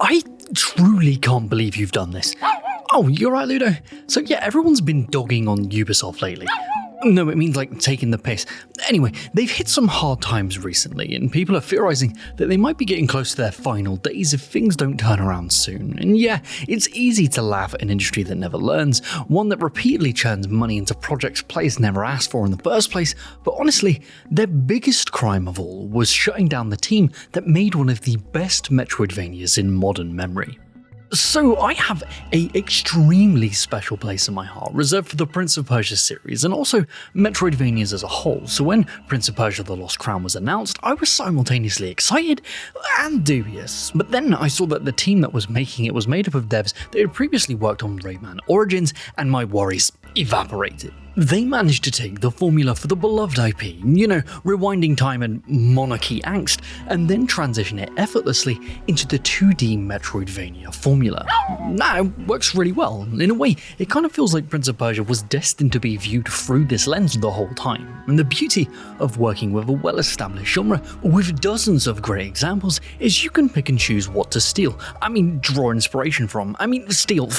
I truly can't believe you've done this. Oh, you're right, Ludo. So yeah, everyone's been dogging on Ubisoft lately. No, it means like taking the piss. Anyway, they've hit some hard times recently, and people are theorizing that they might be getting close to their final days if things don't turn around soon. And yeah, it's easy to laugh at an industry that never learns, one that repeatedly churns money into projects players never asked for in the first place, but honestly, their biggest crime of all was shutting down the team that made one of the best Metroidvanias in modern memory. So I have an extremely special place in my heart reserved for the Prince of Persia series and also Metroidvanias as a whole. So when Prince of Persia The Lost Crown was announced, I was simultaneously excited and dubious. But then I saw that the team that was making it was made up of devs that had previously worked on Rayman Origins, and my worries evaporated. They managed to take the formula for the beloved IP, rewinding time and monarchy angst, and then transition it effortlessly into the 2D Metroidvania formula. Now, it works really well. In a way, it kind of feels like Prince of Persia was destined to be viewed through this lens the whole time. And the beauty of working with a well-established genre with dozens of great examples is you can pick and choose what to steal. Draw inspiration from. Steal.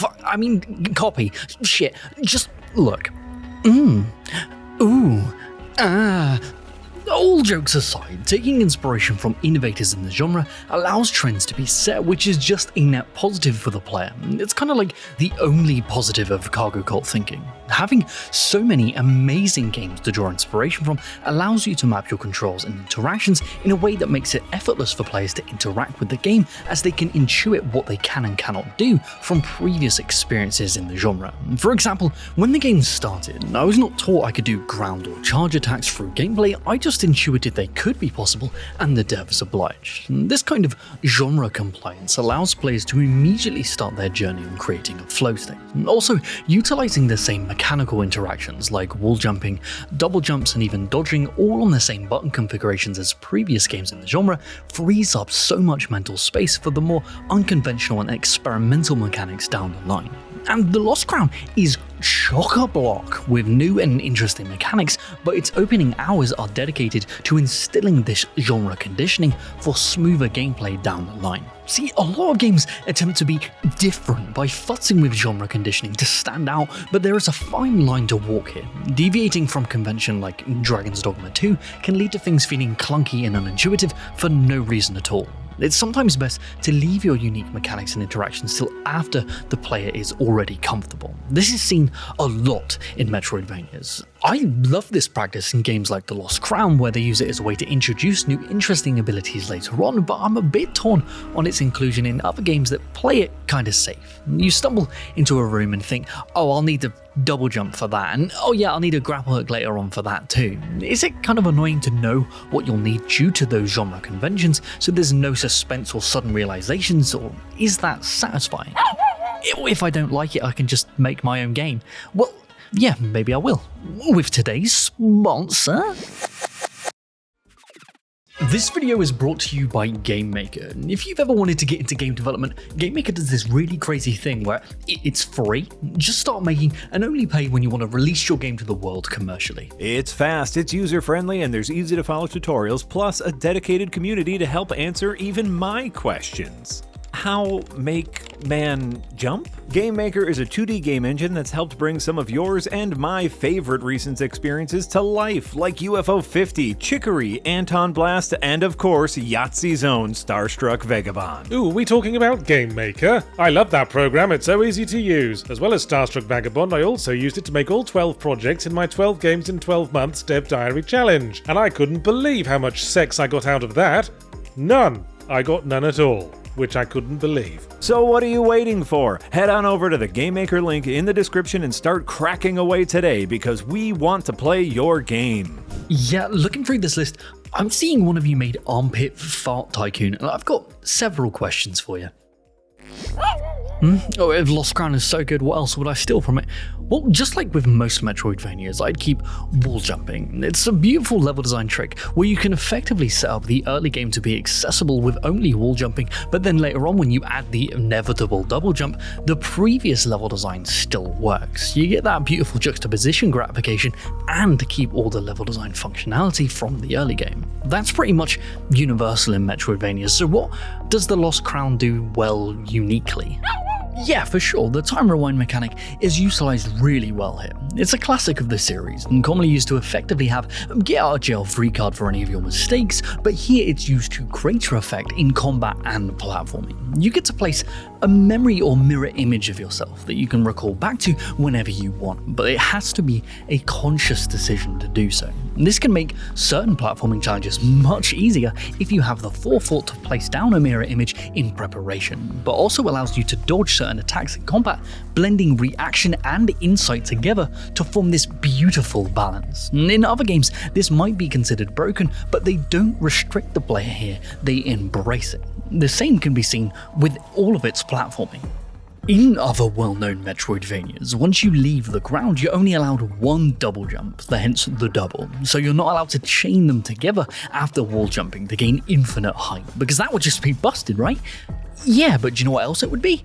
Copy. Shit. Just look. All jokes aside, taking inspiration from innovators in the genre allows trends to be set, which is just a net positive for the player. It's kind of like the only positive of cargo cult thinking. Having so many amazing games to draw inspiration from allows you to map your controls and interactions in a way that makes it effortless for players to interact with the game, as they can intuit what they can and cannot do from previous experiences in the genre. For example, when the game started, I was not taught I could do ground or charge attacks through gameplay, I just intuited they could be possible, and the devs obliged. This kind of genre compliance allows players to immediately start their journey on creating a flow state. Also, utilizing the same mechanical interactions like wall jumping, double jumps, and even dodging all on the same button configurations as previous games in the genre frees up so much mental space for the more unconventional and experimental mechanics down the line. And The Lost Crown is chock-a-block with new and interesting mechanics, but its opening hours are dedicated to instilling this genre conditioning for smoother gameplay down the line. See, a lot of games attempt to be different by futzing with genre conditioning to stand out, but there is a fine line to walk here. Deviating from convention like Dragon's Dogma 2 can lead to things feeling clunky and unintuitive for no reason at all. It's sometimes best to leave your unique mechanics and interactions till after the player is already comfortable. This is seen a lot in Metroidvanias. I love this practice in games like The Lost Crown, where they use it as a way to introduce new interesting abilities later on, but I'm a bit torn on its inclusion in other games that play it kinda safe. You stumble into a room and think, oh, I'll need to double jump for that, and oh yeah, I'll need a grapple hook later on for that too. Is it kind of annoying to know what you'll need due to those genre conventions, so there's no suspense or sudden realizations, or is that satisfying? If I don't like it, I can just make my own game. Well, yeah, maybe I will. With today's sponsor. This video is brought to you by GameMaker. If you've ever wanted to get into game development, GameMaker does this really crazy thing where it's free. Just start making and only pay when you want to release your game to the world commercially. It's fast, it's user-friendly, and there's easy-to-follow tutorials, plus a dedicated community to help answer even my questions. How make man jump? GameMaker is a 2D game engine that's helped bring some of yours and my favorite recent experiences to life, like UFO 50, Chicory, Anton Blast, and of course, Yahtzee's own Starstruck Vagabond. Ooh, we talking about GameMaker? I love that program, it's so easy to use. As well as Starstruck Vagabond, I also used it to make all 12 projects in my 12 games in 12 months Dev Diary challenge. And I couldn't believe how much sex I got out of that. None. I got none at all. Which I couldn't believe. So what are you waiting for? Head on over to the GameMaker link in the description and start cracking away today, because we want to play your game. Yeah, looking through this list, I'm seeing one of you made Armpit Fart Tycoon, and I've got several questions for you. Oh, if Lost Crown is so good, what else would I steal from it? Well, just like with most Metroidvanias, I'd keep wall jumping. It's a beautiful level design trick where you can effectively set up the early game to be accessible with only wall jumping, but then later on when you add the inevitable double jump, the previous level design still works. You get that beautiful juxtaposition gratification and keep all the level design functionality from the early game. That's pretty much universal in Metroidvania, so what does the Lost Crown do well uniquely? Yeah, for sure, the time rewind mechanic is utilised really well here. It's a classic of the series, and commonly used to effectively have get out of jail free card for any of your mistakes, but here it's used to greater effect in combat and platforming. You get to place a memory or mirror image of yourself that you can recall back to whenever you want, but it has to be a conscious decision to do so. This can make certain platforming challenges much easier if you have the forethought to place down a mirror image in preparation, but also allows you to dodge certain attacks in combat, blending reaction and insight together to form this beautiful balance. In other games, this might be considered broken, but they don't restrict the player here, they embrace it. The same can be seen with all of its platforming. In other well-known Metroidvanias, once you leave the ground, you're only allowed one double jump, hence the double, so you're not allowed to chain them together after wall jumping to gain infinite height, because that would just be busted, right? Yeah, but do you know what else it would be?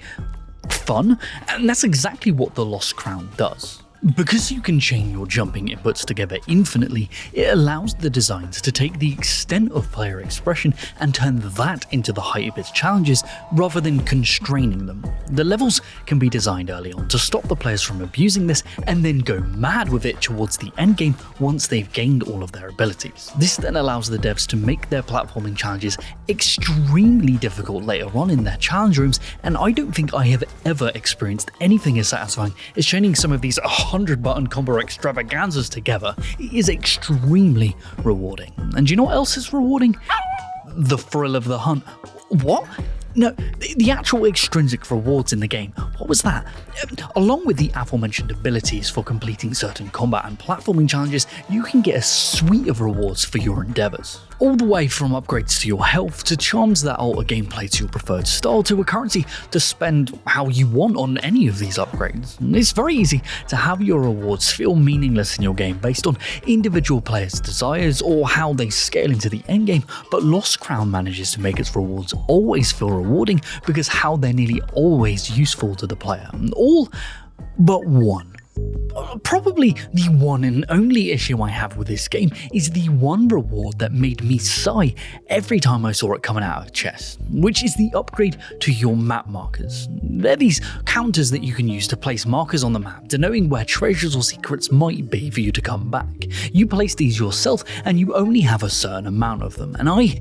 Fun, and that's exactly what the Lost Crown does. Because you can chain your jumping inputs together infinitely, it allows the designs to take the extent of player expression and turn that into the height of its challenges rather than constraining them. The levels can be designed early on to stop the players from abusing this and then go mad with it towards the endgame once they've gained all of their abilities. This then allows the devs to make their platforming challenges extremely difficult later on in their challenge rooms, and I don't think I have ever experienced anything as satisfying as chaining some of these 100-button combo extravaganzas together. It is extremely rewarding. And do you know what else is rewarding? The thrill of the hunt. What? No, the actual extrinsic rewards in the game. What was that? Along with the aforementioned abilities for completing certain combat and platforming challenges, you can get a suite of rewards for your endeavours. All the way from upgrades to your health, to charms that alter gameplay to your preferred style, to a currency to spend how you want on any of these upgrades. It's very easy to have your rewards feel meaningless in your game based on individual players' desires or how they scale into the endgame, but Lost Crown manages to make its rewards always feel rewarding because how they're nearly always useful to the player. All but one. Probably the one and only issue I have with this game is the one reward that made me sigh every time I saw it coming out of chest, which is the upgrade to your map markers. They're these counters that you can use to place markers on the map, denoting where treasures or secrets might be for you to come back. You place these yourself and you only have a certain amount of them, and I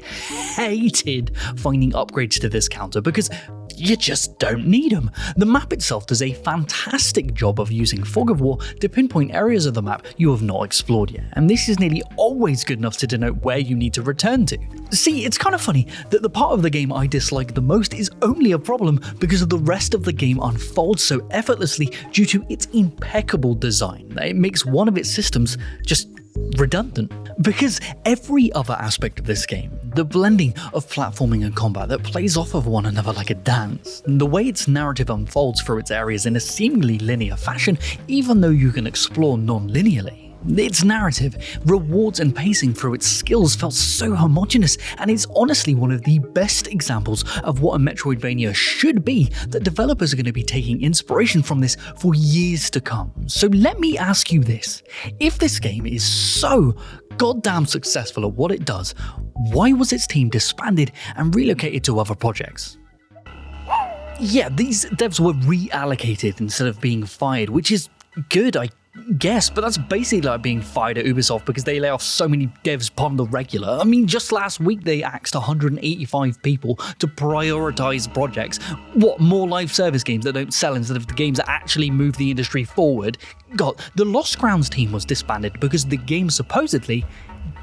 hated finding upgrades to this counter because you just don't need them. The map itself does a fantastic job of using Fog of War to pinpoint areas of the map you have not explored yet, and this is nearly always good enough to denote where you need to return to. See, it's kind of funny that the part of the game I dislike the most is only a problem because of the rest of the game unfolds so effortlessly due to its impeccable design that it makes one of its systems just redundant. Because every other aspect of this game, the blending of platforming and combat that plays off of one another like a dance, the way its narrative unfolds through its areas in a seemingly linear fashion, even though you can explore non-linearly. Its narrative, rewards and pacing through its skills felt so homogeneous, and it's honestly one of the best examples of what a Metroidvania should be that developers are going to be taking inspiration from this for years to come. So let me ask you this, if this game is so goddamn successful at what it does, why was its team disbanded and relocated to other projects? Yeah, these devs were reallocated instead of being fired, which is good, I guess, but that's basically like being fired at Ubisoft because they lay off so many devs upon the regular. I mean, just last week they axed 185 people to prioritize projects. What, more live service games that don't sell instead of the games that actually move the industry forward? God, the Lost Crowns team was disbanded because the game supposedly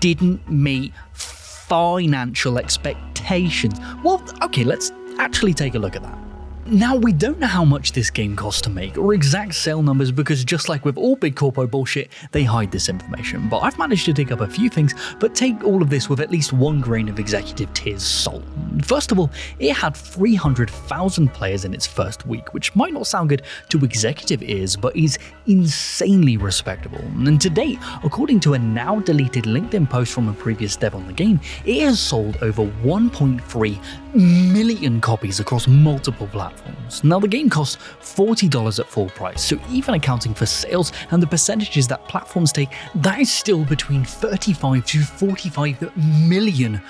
didn't meet financial expectations. Well, okay, let's actually take a look at that. Now, we don't know how much this game costs to make or exact sale numbers because just like with all big corpo bullshit, they hide this information, but I've managed to dig up a few things, but take all of this with at least one grain of executive tiers salt. First of all, it had 300,000 players in its first week, which might not sound good to executive ears, but is insanely respectable. And to date, according to a now deleted LinkedIn post from a previous dev on the game, it has sold over 1.3 million copies across multiple platforms. platforms. Now, the game costs $40 at full price, so even accounting for sales and the percentages that platforms take, that is still between $35 to $45 million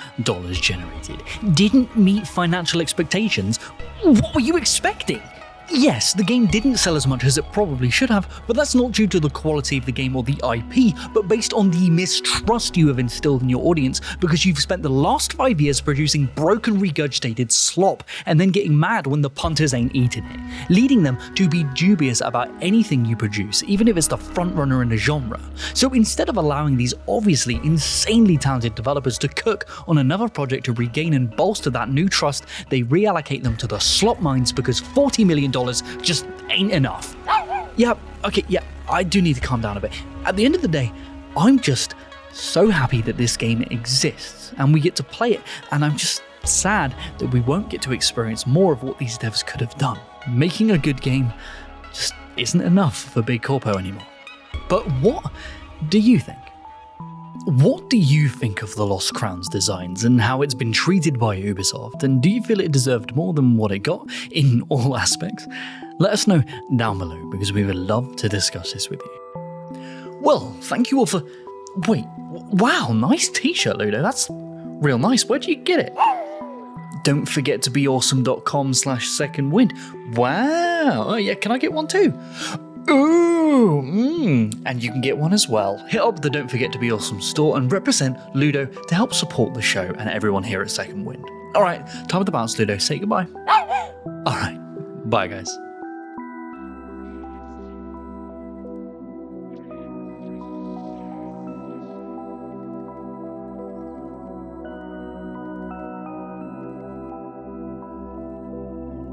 generated. Didn't meet financial expectations. What were you expecting? Yes, the game didn't sell as much as it probably should have, but that's not due to the quality of the game or the IP, but based on the mistrust you have instilled in your audience because you've spent the last 5 years producing broken, regurgitated slop and then getting mad when the punters ain't eating it, leading them to be dubious about anything you produce, even if it's the frontrunner in the genre. So instead of allowing these obviously insanely talented developers to cook on another project to regain and bolster that new trust, they reallocate them to the slop mines because $40 million just ain't enough. Yeah, I do need to calm down a bit. At the end of the day, I'm just so happy that this game exists and we get to play it, and I'm just sad that we won't get to experience more of what these devs could have done. Making a good game just isn't enough for Big Corpo anymore. But what do you think? What do you think of the Lost Crowns designs and how it's been treated by Ubisoft, and do you feel it deserved more than what it got in all aspects? Let us know down below because we would love to discuss this with you. Well, thank you all for... Wait, wow, nice t-shirt, Ludo, that's real nice. Where'd you get it? Don't forget to be awesome.com/secondwind. Wow, oh yeah, can I get one too? Ooh, and you can get one as well. Hit up the Don't Forget to Be Awesome store and represent Ludo to help support the show and everyone here at Second Wind. Alright, time with the bounce, Ludo. Say goodbye. Alright, bye guys.